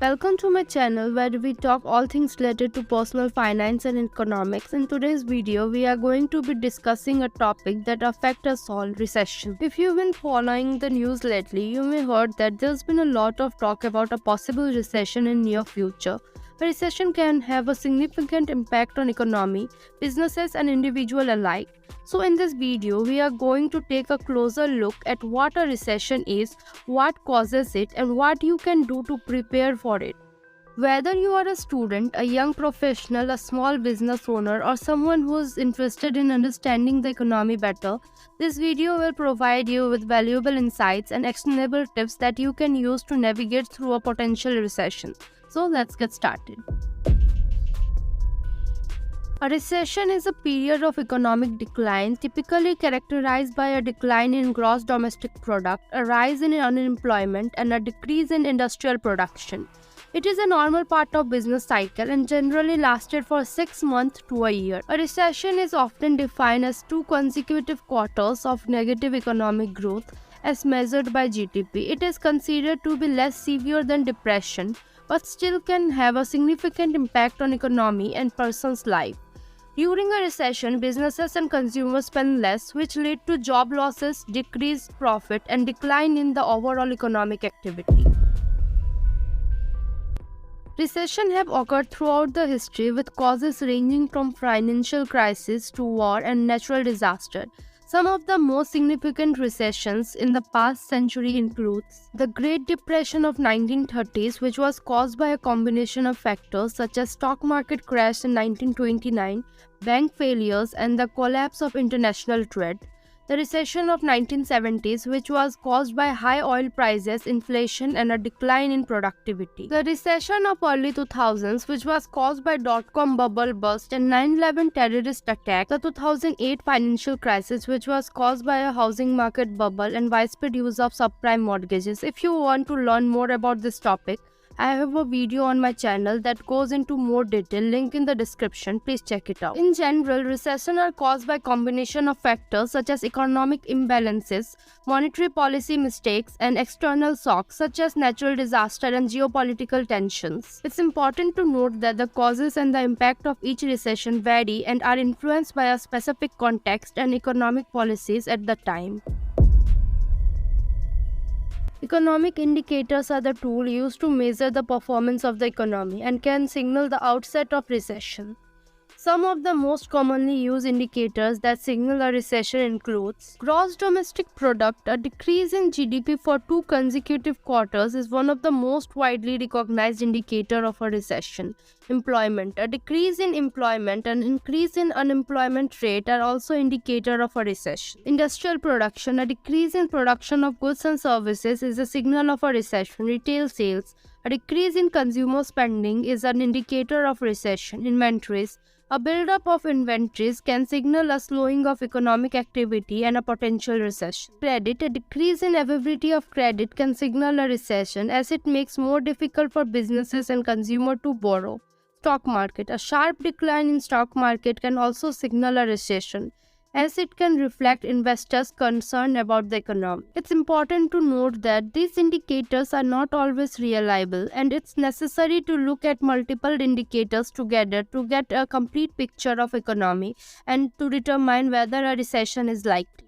Welcome to my channel where we talk all things related to personal finance and economics. In today's video, we are going to be discussing a topic that affects us all, recession. If you've been following the news lately, you may heard that there's been a lot of talk about a possible recession in near future. A recession can have a significant impact on economy, businesses and individuals alike. So in this video, we are going to take a closer look at what a recession is, what causes it, and what you can do to prepare for it. Whether you are a student, a young professional, a small business owner, or someone who is interested in understanding the economy better, this video will provide you with valuable insights and actionable tips that you can use to navigate through a potential recession. So let's get started. A recession is a period of economic decline typically characterized by a decline in gross domestic product, a rise in unemployment, and a decrease in industrial production. It is a normal part of business cycle and generally lasted for 6 months to a year. A recession is often defined as 2 consecutive quarters of negative economic growth as measured by GDP. It is considered to be less severe than depression, but still can have a significant impact on economy and person's life. During a recession, businesses and consumers spend less, which lead to job losses, decreased profit, and decline in the overall economic activity. Recessions have occurred throughout the history with causes ranging from financial crisis to war and natural disaster. Some of the most significant recessions in the past century includes the Great Depression of 1930s, which was caused by a combination of factors such as stock market crash in 1929, bank failures, and the collapse of international trade. The recession of 1970s, which was caused by high oil prices, inflation, and a decline in productivity. The recession of early 2000s, which was caused by dot-com bubble burst and 9/11 terrorist attack. The 2008 financial crisis, which was caused by a housing market bubble and widespread use of subprime mortgages. If you want to learn more about this topic, I have a video on my channel that goes into more detail, link in the description, please check it out. In general, recessions are caused by combination of factors such as economic imbalances, monetary policy mistakes, and external shocks such as natural disaster and geopolitical tensions. It's important to note that the causes and the impact of each recession vary and are influenced by a specific context and economic policies at the time. Economic indicators are the tool used to measure the performance of the economy and can signal the outset of recession. Some of the most commonly used indicators that signal a recession includes gross domestic product. A decrease in GDP for 2 consecutive quarters is one of the most widely recognized indicators of a recession. Employment. A decrease in employment and increase in unemployment rate are also indicators of a recession. Industrial production. A decrease in production of goods and services is a signal of a recession. Retail sales. A decrease in consumer spending is an indicator of recession. Inventories. A buildup of inventories can signal a slowing of economic activity and a potential recession. Credit. A decrease in availability of credit can signal a recession as it makes more difficult for businesses and consumers to borrow. Stock market. A sharp decline in stock market can also signal a recession, as it can reflect investors' concern about the economy. It's important to note that these indicators are not always reliable, and it's necessary to look at multiple indicators together to get a complete picture of economy and to determine whether a recession is likely.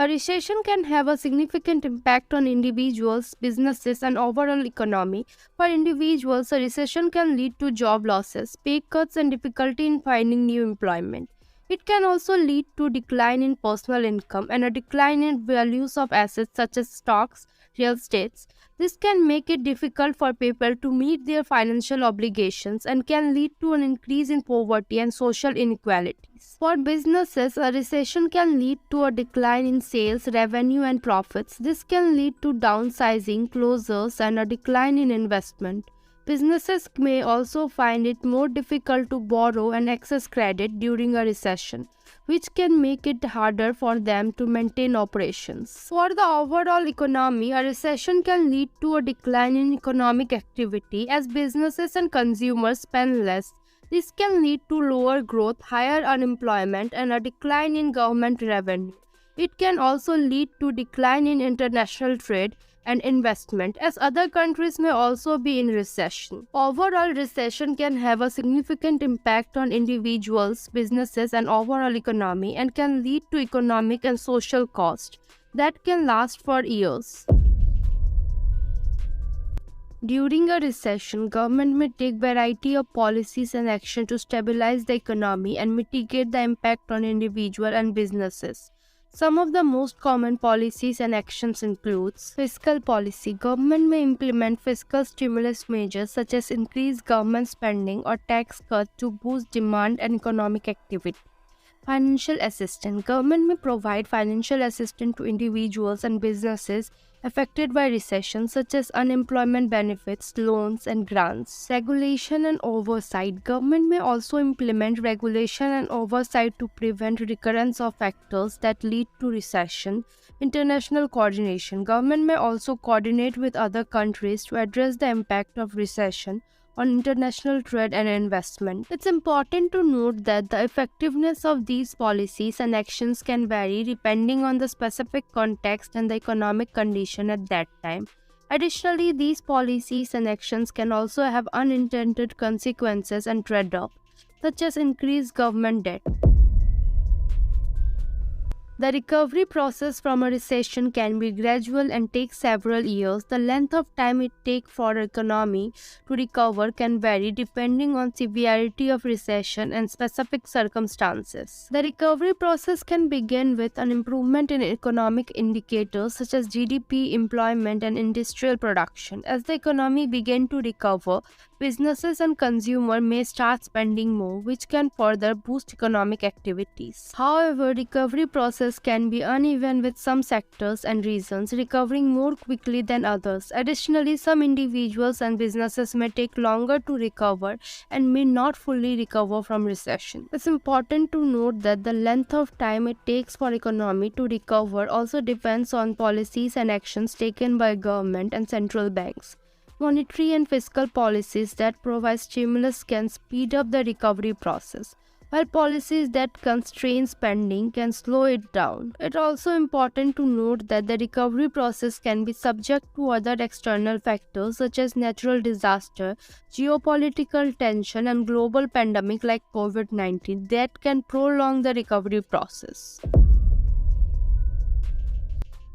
A recession can have a significant impact on individuals, businesses, and overall economy. For individuals, a recession can lead to job losses, pay cuts, and difficulty in finding new employment. It can also lead to decline in personal income and a decline in values of assets such as stocks, real estates. This can make it difficult for people to meet their financial obligations and can lead to an increase in poverty and social inequalities. For businesses, a recession can lead to a decline in sales, revenue, and profits. This can lead to downsizing, closures, and a decline in investment. Businesses may also find it more difficult to borrow and access credit during a recession, which can make it harder for them to maintain operations. For the overall economy, a recession can lead to a decline in economic activity as businesses and consumers spend less. This can lead to lower growth, higher unemployment, and a decline in government revenue. It can also lead to decline in international trade and investment, as other countries may also be in recession. Overall, recession can have a significant impact on individuals, businesses, and overall economy, and can lead to economic and social cost that can last for years. During a recession, government may take variety of policies and action to stabilize the economy and mitigate the impact on individuals and businesses. Some of the most common policies and actions includes fiscal policy. Government may implement fiscal stimulus measures such as increased government spending or tax cuts to boost demand and economic activity. Financial assistance. Government may provide financial assistance to individuals and businesses affected by recession, such as unemployment benefits, loans, and grants. Regulation and oversight. Government may also implement regulation and oversight to prevent recurrence of factors that lead to recession. International coordination. Government may also coordinate with other countries to address the impact of recession on international trade and investment. It's important to note that the effectiveness of these policies and actions can vary depending on the specific context and the economic condition at that time. Additionally, these policies and actions can also have unintended consequences and trade-offs, such as increased government debt. The recovery process from a recession can be gradual and take several years. The length of time it takes for an economy to recover can vary depending on severity of recession and specific circumstances. The recovery process can begin with an improvement in economic indicators such as GDP, employment, and industrial production. As the economy begins to recover, businesses and consumers may start spending more, which can further boost economic activities. However, recovery process can be uneven, with some sectors and regions recovering more quickly than others. Additionally, some individuals and businesses may take longer to recover and may not fully recover from recession. It's important to note that the length of time it takes for economy to recover also depends on policies and actions taken by government and central banks. Monetary and fiscal policies that provide stimulus can speed up the recovery process, while policies that constrain spending can slow it down. It's also important to note that the recovery process can be subject to other external factors such as natural disaster, geopolitical tension, and global pandemic like COVID-19 that can prolong the recovery process.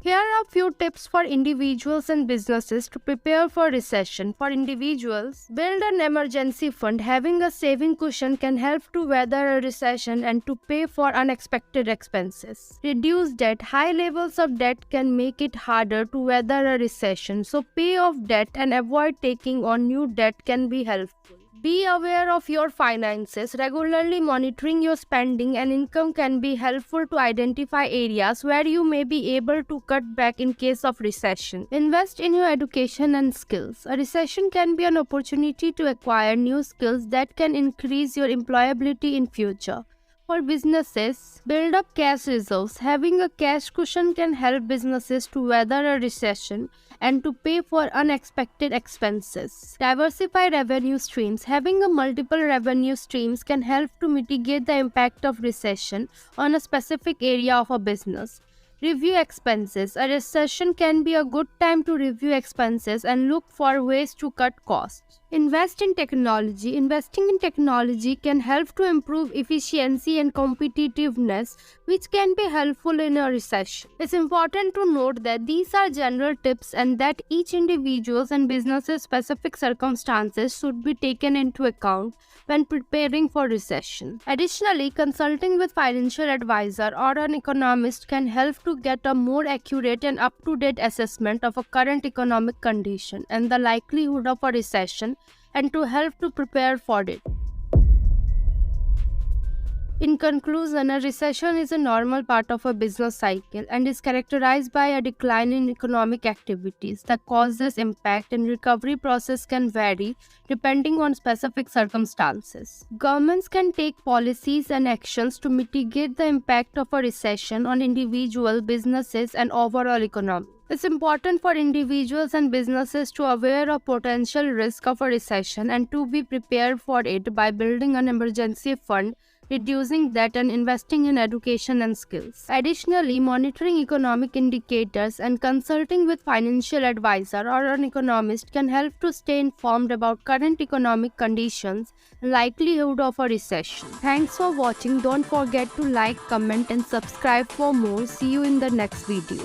Here are a few tips for individuals and businesses to prepare for recession. For individuals, build an emergency fund. Having a saving cushion can help to weather a recession and to pay for unexpected expenses. Reduce debt. High levels of debt can make it harder to weather a recession, so pay off debt and avoid taking on new debt can be helpful. Be aware of your finances. Regularly monitoring your spending and income can be helpful to identify areas where you may be able to cut back in case of recession. Invest in your education and skills. A recession can be an opportunity to acquire new skills that can increase your employability in future. For businesses, build up cash reserves. Having a cash cushion can help businesses to weather a recession and to pay for unexpected expenses. Diversify revenue streams. Having a multiple revenue streams can help to mitigate the impact of recession on a specific area of a business. Review expenses. A recession can be a good time to review expenses and look for ways to cut costs. Invest in technology. Investing in technology can help to improve efficiency and competitiveness, which can be helpful in a recession. It's important to note that these are general tips and that each individual's and business's specific circumstances should be taken into account when preparing for recession. Additionally, consulting with financial advisor or an economist can help to get a more accurate and up-to-date assessment of a current economic condition and the likelihood of a recession, and to help to prepare for it. In conclusion, a recession is a normal part of a business cycle and is characterized by a decline in economic activities. The causes, impact, and recovery process can vary depending on specific circumstances. Governments can take policies and actions to mitigate the impact of a recession on individual businesses and overall economy. It's important for individuals and businesses to aware of potential risk of a recession and to be prepared for it by building an emergency fund, reducing debt, and investing in education and skills. Additionally, monitoring economic indicators and consulting with financial advisor or an economist can help to stay informed about current economic conditions and likelihood of a recession. Thanks for watching. Don't forget to like, comment, and subscribe for more. See you in the next video.